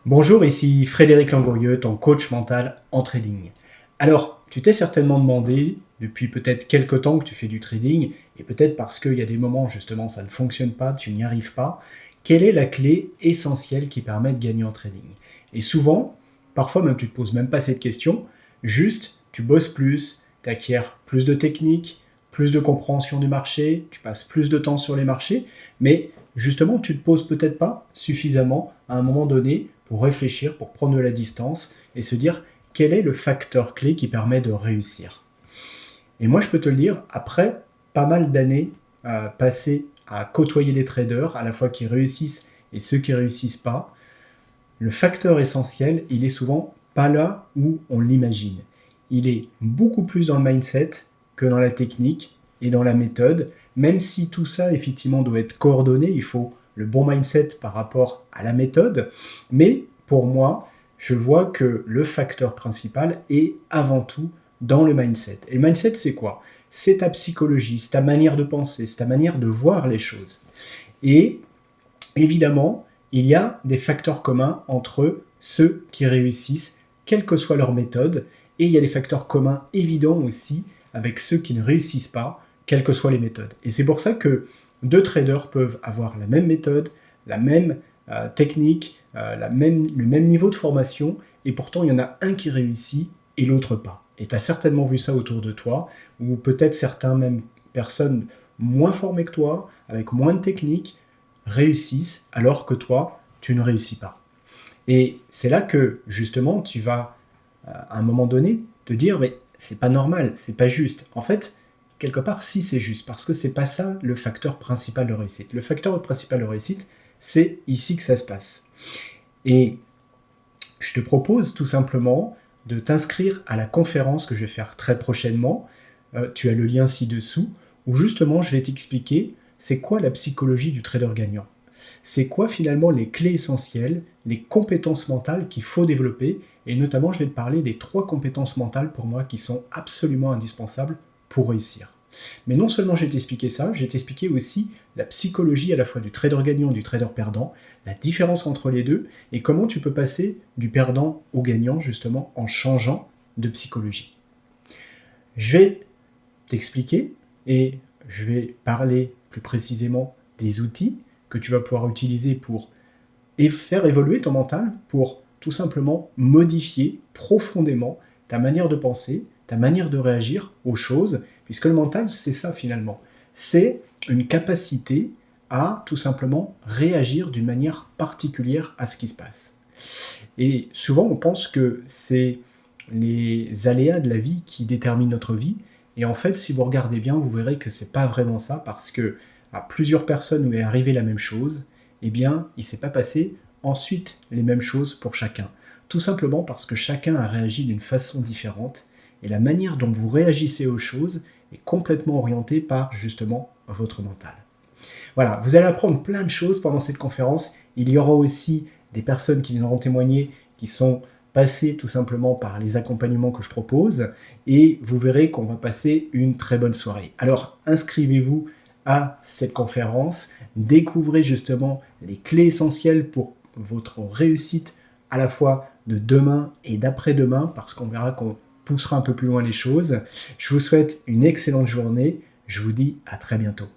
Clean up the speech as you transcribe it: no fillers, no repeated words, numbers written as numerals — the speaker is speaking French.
Bonjour, ici Frédéric Langourieux, ton coach mental en trading. Alors, tu t'es certainement demandé, depuis peut-être quelques temps que tu fais du trading, et peut-être parce qu'il y a des moments justement ça ne fonctionne pas, tu n'y arrives pas, quelle est la clé essentielle qui permet de gagner en trading? Et souvent, parfois même tu ne te poses même pas cette question, juste tu bosses plus, tu acquiers plus de techniques, plus de compréhension du marché, tu passes plus de temps sur les marchés, mais justement tu ne te poses peut-être pas suffisamment à un moment donné pour réfléchir, pour prendre de la distance et se dire quel est le facteur clé qui permet de réussir. Et moi, je peux te le dire, après pas mal d'années passées à côtoyer des traders, à la fois qui réussissent et ceux qui ne réussissent pas, le facteur essentiel, il est souvent pas là où on l'imagine. Il est beaucoup plus dans le mindset que dans la technique et dans la méthode, même si tout ça, effectivement, doit être coordonné, il faut le bon mindset par rapport à la méthode, mais pour moi, je vois que le facteur principal est avant tout dans le mindset. Et le mindset, c'est quoi? C'est ta psychologie, c'est ta manière de penser, c'est ta manière de voir les choses. Et évidemment, il y a des facteurs communs entre ceux qui réussissent, quelle que soit leur méthode, et il y a des facteurs communs évidents aussi avec ceux qui ne réussissent pas, quelles que soient les méthodes. Et c'est pour ça que deux traders peuvent avoir la même méthode, la même technique, le même niveau de formation, et pourtant il y en a un qui réussit et l'autre pas. Et tu as certainement vu ça autour de toi, ou peut-être certaines même personnes moins formées que toi, avec moins de technique, réussissent alors que toi, tu ne réussis pas. Et c'est là que, justement, tu vas, à un moment donné, te dire, mais c'est pas normal, c'est pas juste. En fait, quelque part, si c'est juste, parce que c'est pas ça le facteur principal de réussite. Le facteur principal de réussite, c'est ici que ça se passe. Et je te propose tout simplement de t'inscrire à la conférence que je vais faire très prochainement. Tu as le lien ci-dessous, où justement je vais t'expliquer c'est quoi la psychologie du trader gagnant. C'est quoi finalement les clés essentielles, les compétences mentales qu'il faut développer, et notamment je vais te parler des 3 compétences mentales pour moi qui sont absolument indispensables pour réussir. Mais non seulement je vais t'expliquer ça, je vais t'expliquer aussi la psychologie à la fois du trader gagnant et du trader perdant, la différence entre les deux, et comment tu peux passer du perdant au gagnant justement en changeant de psychologie. Je vais t'expliquer et je vais parler plus précisément des outils que tu vas pouvoir utiliser pour faire évoluer ton mental, pour tout simplement modifier profondément ta manière de penser, ta manière de réagir aux choses, puisque le mental, c'est ça finalement. C'est une capacité à tout simplement réagir d'une manière particulière à ce qui se passe. Et souvent, on pense que c'est les aléas de la vie qui déterminent notre vie. Et en fait, si vous regardez bien, vous verrez que c'est pas vraiment ça, parce que à plusieurs personnes où est arrivé la même chose, eh bien, il ne s'est pas passé ensuite les mêmes choses pour chacun. Tout simplement parce que chacun a réagi d'une façon différente, et la manière dont vous réagissez aux choses est complètement orientée par justement votre mental. Voilà, vous allez apprendre plein de choses pendant cette conférence. Il y aura aussi des personnes qui viendront témoigner, qui sont passées tout simplement par les accompagnements que je propose, et vous verrez qu'on va passer une très bonne soirée. Alors inscrivez-vous à cette conférence, découvrez justement les clés essentielles pour votre réussite à la fois de demain et d'après-demain, parce qu'on verra qu'on poussera un peu plus loin les choses. Je vous souhaite une excellente journée, je vous dis à très bientôt.